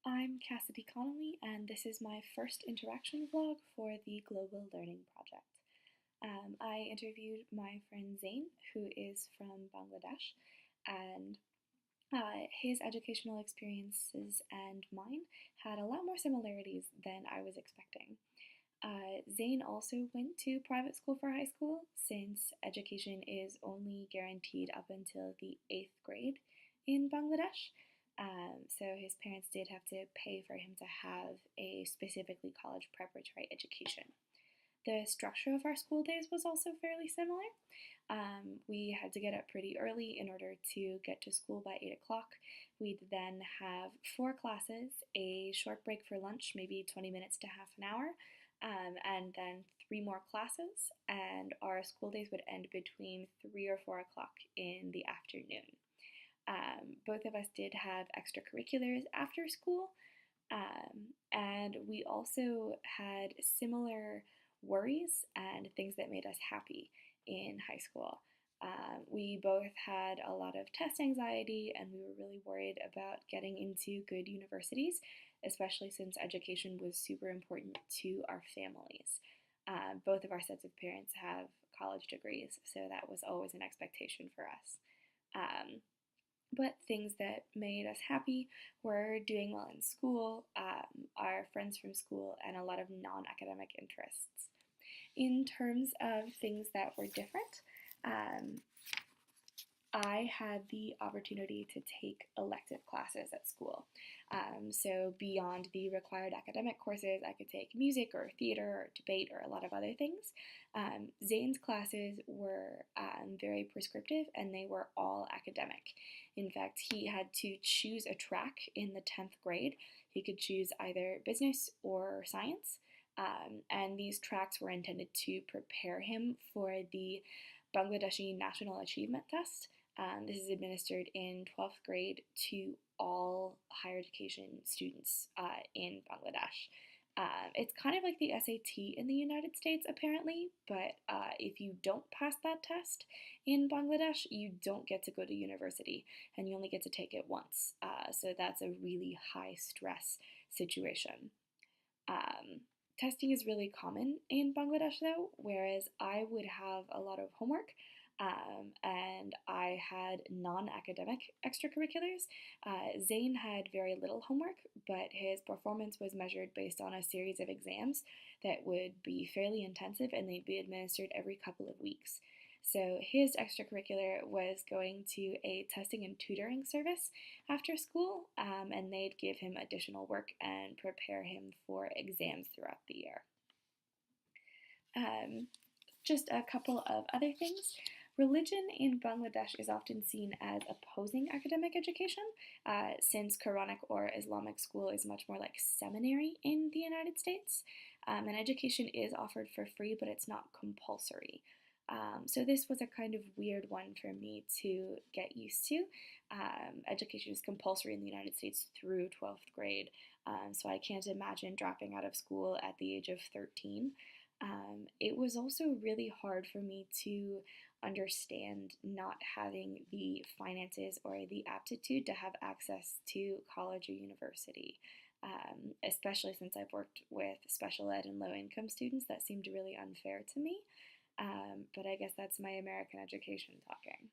I'm Cassidy Connolly, and this is my first interaction vlog for the Global Learning Project. I interviewed my friend Zayn, who is from Bangladesh, and his educational experiences and mine had a lot more similarities than I was expecting. Zayn also went to private school for high school, since education is only guaranteed up until the 8th grade in Bangladesh. So his parents did have to pay for him to have a specifically college preparatory education. The structure of our school days was also fairly similar. We had to get up pretty early in order to get to school by 8 o'clock. We'd then have 4 classes, a short break for lunch, maybe 20 minutes to half an hour, and then 3 more classes, and our school days would end between 3 or 4 o'clock in the afternoon. Both of us did have extracurriculars after school, and we also had similar worries and things that made us happy in high school. We both had a lot of test anxiety, and we were really worried about getting into good universities, especially since education was super important to our families. Both of our sets of parents have college degrees, so that was always an expectation for us. But things that made us happy were doing well in school, our friends from school, and a lot of non-academic interests. In terms of things that were different, I had the opportunity to take elective classes at school. So beyond the required academic courses, I could take music or theater or debate or a lot of other things. Zayn's classes were very prescriptive, and they were all academic. In fact, he had to choose a track in the 10th grade. He could choose either business or science, and these tracks were intended to prepare him for the Bangladeshi National Achievement Test. This is administered in 12th grade to all higher education students in Bangladesh. It's kind of like the SAT in the United States, apparently, but if you don't pass that test in Bangladesh, you don't get to go to university, and you only get to take it once. So that's a really high stress situation. Testing is really common in Bangladesh, though, whereas I would have a lot of homework, and I had non-academic extracurriculars. Zayn had very little homework, but his performance was measured based on a series of exams that would be fairly intensive, and they'd be administered every couple of weeks. So his extracurricular was going to a testing and tutoring service after school, and they'd give him additional work and prepare him for exams throughout the year. Just a couple of other things. Religion in Bangladesh is often seen as opposing academic education, since Quranic or Islamic school is much more like seminary in the United States. And education is offered for free, but it's not compulsory. So this was a kind of weird one for me to get used to. Education is compulsory in the United States through 12th grade, so I can't imagine dropping out of school at the age of 13. It was also really hard for me to understand not having the finances or the aptitude to have access to college or university, especially since I've worked with special ed and low-income students. That seemed really unfair to me, but I guess that's my American education talking.